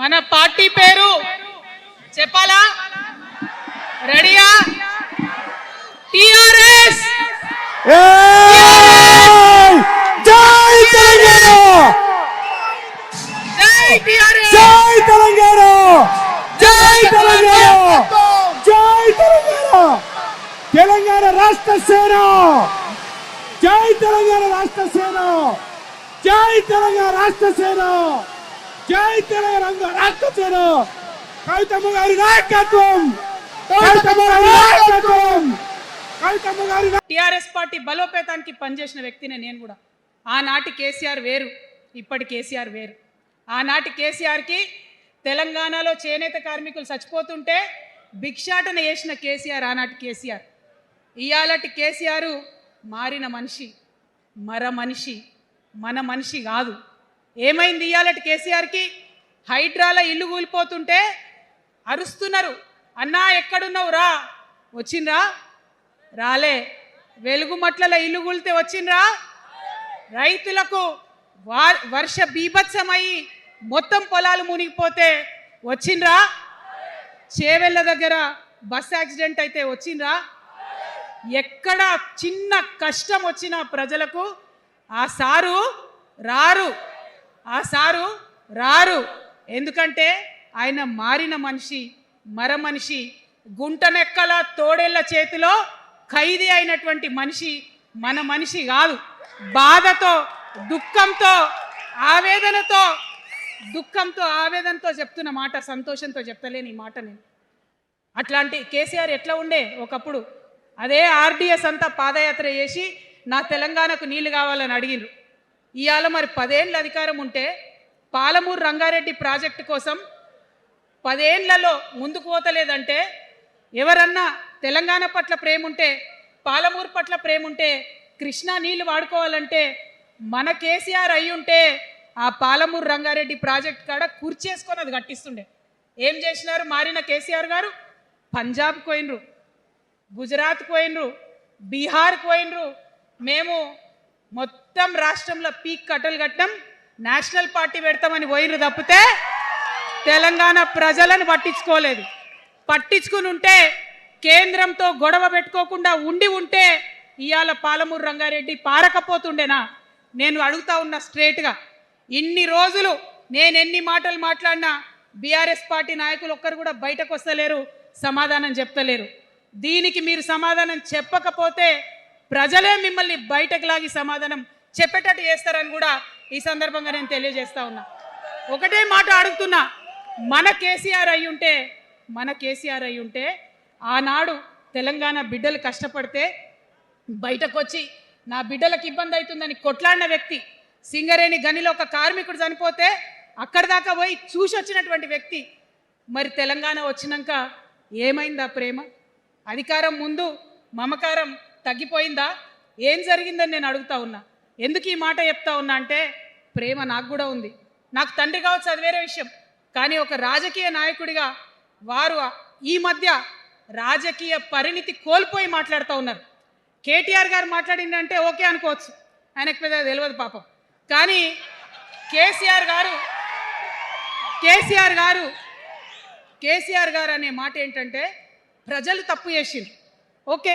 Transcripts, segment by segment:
మన పార్టీ పేరు చెప్పాలా? రెడీయా? టిఆర్ఎస్. జై తెలంగాణ! జై టిఆర్ఎస్! జై తెలంగాణ! జై తెలంగాణ! జై తెలంగాణ! తెలంగాణ రాష్ట్ర సేన! జై తెలంగాణ రాష్ట్ర సేన! జై తెలంగాణ రాష్ట్ర సేన! జై తెలంగాణ రాష్ట్ర సేన! కవితమ్మ గారి నాయకత్వం! కవితమ్మ గారి నాయకత్వం! కవితమ్మ గారి టిఆర్ఎస్ పార్టీ బలోపేతానికి పనిచేసిన వ్యక్తినే నేను కూడా. ఆనాటి కేసీఆర్ వేరు, ఇప్పటి కేసీఆర్ వేరు. ఆనాటి కేసీఆర్కి తెలంగాణలో చేనేత కార్మికులు చచ్చిపోతుంటే భిక్షాటన చేసిన కేసీఆర్ ఆనాటి కేసీఆర్. ఇయాలటి కేసీఆర్ మారిన మనిషి, మనిషి, మన మనిషి కాదు. ఏమైంది ఇయాలటి కేసీఆర్కి? హైడ్రాల ఇల్లు కూలిపోతుంటే అరుస్తున్నారు, అన్నా ఎక్కడున్నావు రా. వచ్చిండ్రా? రాలే. వెలుగుమట్ల ఇల్లు కూలితే వచ్చిండ్రా? రైతులకు వర్ష బీభత్సమై మొత్తం పొలాలు మునిగిపోతే వచ్చిండ్రా? చేవెళ్ళ దగ్గర బస్ యాక్సిడెంట్ అయితే వచ్చిండ్రా? ఎక్కడ చిన్న కష్టం వచ్చిన ప్రజలకు ఆ సారు రారు, ఆ సారు రారు. ఎందుకంటే ఆయన మారిన మనిషి, మనిషి, గుంటనెక్కల తోడేళ్ల చేతిలో ఖైదీ అయినటువంటి మనిషి, మన మనిషి కాదు. బాధతో, దుఃఖంతో, ఆవేదనతో చెప్తున్న మాట, సంతోషంతో చెప్తలేని ఈ మాట నేను. అట్లాంటి కేసీఆర్ ఎట్లా ఉండే ఒకప్పుడు? అదే ఆర్డీఎస్ అంతా పాదయాత్ర చేసి నా తెలంగాణకు నీళ్లు కావాలని అడిగినారు. ఇవాళ మరి 10 ఏళ్ళ అధికారం ఉంటే పాలమూరు రంగారెడ్డి ప్రాజెక్టు కోసం 10 ఏళ్లలో ముందుకు పోతలేదంటే, ఎవరన్నా తెలంగాణ పట్ల ప్రేమ ఉంటే, పాలమూరు పట్ల ప్రేమ ఉంటే, కృష్ణా నీళ్లు వాడుకోవాలంటే మన కేసీఆర్ అయి ఉంటే ఆ పాలమూరు రంగారెడ్డి ప్రాజెక్ట్ కాడ కుర్చేసుకొని అది కట్టిస్తుండే. ఏం చేసినారు మారిన కేసీఆర్ గారు? పంజాబ్కి పోయినరు, గుజరాత్కి పోయినరు, బీహార్కి పోయినరు. మేము మొత్తం రాష్ట్రంలో పీక్ కట్టలు కట్టం, నేషనల్ పార్టీ పెడతామని పోయినరు తప్పితే తెలంగాణ ప్రజలను పట్టించుకోలేదు. పట్టించుకుని ఉంటే, కేంద్రంతో గొడవ పెట్టుకోకుండా ఉంటే ఇవాళ పాలమూరు రంగారెడ్డి పారకపోతుండేనా? నేను అడుగుతా ఉన్నా స్ట్రేట్గా. ఇన్ని రోజులు నేను ఎన్ని మాటలు మాట్లాడినా బీఆర్ఎస్ పార్టీ నాయకులు ఒక్కరు కూడా బయటకు వస్తలేరు, సమాధానం చెప్తలేరు. దీనికి మీరు సమాధానం చెప్పకపోతే ప్రజలే మిమ్మల్ని బయటకు లాగి సమాధానం చెప్పేటట్టు చేస్తారని కూడా ఈ సందర్భంగా నేను తెలియజేస్తా ఉన్నా. ఒకటే మాట అడుగుతున్నా, మన కేసీఆర్ అయి ఉంటే ఆనాడు తెలంగాణ బిడ్డలు కష్టపడితే బయటకు వచ్చి నా బిడ్డలకు ఇబ్బంది అవుతుందని కొట్లాడిన వ్యక్తి, సింగరేణి గనిలో ఒక కార్మికుడు చనిపోతే అక్కడి దాకా పోయి చూసి వచ్చినటువంటి వ్యక్తి. మరి తెలంగాణ వచ్చినాక ఏమైందా ప్రేమ? అధికారం ముందు మమకారం తగ్గిపోయిందా? ఏం జరిగిందని నేను అడుగుతా ఉన్నా. ఎందుకు ఈ మాట చెప్తా ఉన్నా అంటే, ప్రేమ నాకు కూడా ఉంది. నాకు తండ్రి కావచ్చు, అది వేరే విషయం. కానీ ఒక రాజకీయ నాయకుడిగా వారు ఈ మధ్య రాజకీయ పరిణితి కోల్పోయి మాట్లాడుతూ ఉన్నారు. కేటీఆర్ గారు మాట్లాడిందంటే ఓకే అనుకోవచ్చు, ఆయనకు పెద్ద తెలియదు పాపం. కానీ కేసీఆర్ గారు అనే మాట ఏంటంటే, ప్రజలు తప్పు చేసిండ్రు. ఓకే,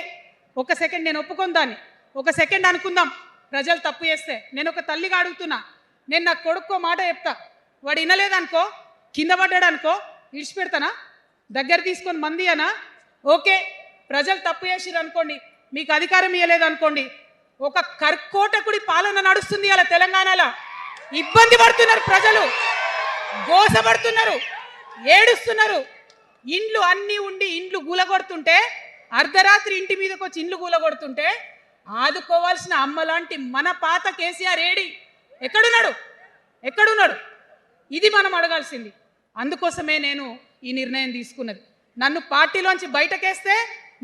ఒక సెకండ్ నేను ఒప్పుకొని దాన్ని, ఒక సెకండ్ అనుకుందాం. ప్రజలు తప్పు చేస్తే నేను ఒక తల్లిగా అడుగుతున్నా, నేను నా కొడుకో మాట చెప్తా, వాడు వినలేదనుకో, కింద పడ్డాడు అనుకో, విడిచిపెడతానా? దగ్గర తీసుకొని మంది అనా? ఓకే, ప్రజలు తప్పు చేసిర్రు అనుకోండి, మీకు అధికారం ఇవ్వలేదు అనుకోండి, ఒక కర్కోటకుడి పాలన నడుస్తుంది అలా తెలంగాణలో. ఇబ్బంది పడుతున్నారు ప్రజలు, గోసపడుతున్నారు, ఏడుస్తున్నారు. ఇండ్లు అన్నీ ఉండి ఇండ్లు గూలగొడుతుంటే, అర్ధరాత్రి ఇంటి మీదకి వచ్చి ఇండ్లు గూలగొడుతుంటే ఆదుకోవాల్సిన అమ్మలాంటి మన పాత కేసీఆర్ ఏడి? ఎక్కడున్నాడు? ఇది మనం అడగాల్సింది. అందుకోసమే నేను ఈ నిర్ణయం తీసుకున్నది. నన్ను పార్టీలోంచి బయటకేస్తే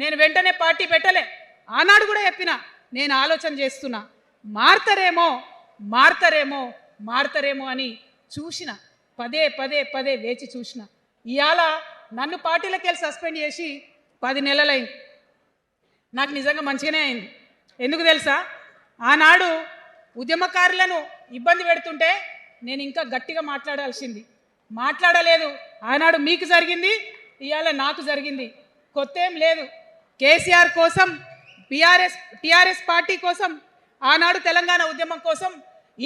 నేను వెంటనే పార్టీ పెట్టలే. ఆనాడు కూడా చెప్పిన, నేను ఆలోచన చేస్తున్నా, మారతారేమో అని చూసిన, పదే వేచి చూసిన. ఇవాళ నన్ను పార్టీలోకి వెళ్ళి సస్పెండ్ చేసి 10 నెలలైంది. నాకు నిజంగా మంచిగానే అయింది. ఎందుకు తెలుసా? ఆనాడు ఉద్యమకారులను ఇబ్బంది పెడుతుంటే నేను ఇంకా గట్టిగా మాట్లాడాల్సింది. మాట్లాడలేదు. ఆనాడు మీకు జరిగింది, ఇవాళ నాకు జరిగింది. కొత్త ఏం లేదు. కేసీఆర్ కోసం, టీఆర్ఎస్ పార్టీ కోసం, ఆనాడు తెలంగాణ ఉద్యమం కోసం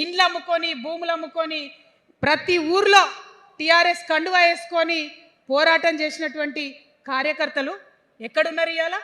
ఇండ్లు అమ్ముకొని, భూములు అమ్ముకొని, ప్రతి ఊర్లో టీఆర్ఎస్ కండువా వేసుకొని పోరాటం చేసినటువంటి కార్యకర్తలు ఎక్కడున్నారు ఇవాళ?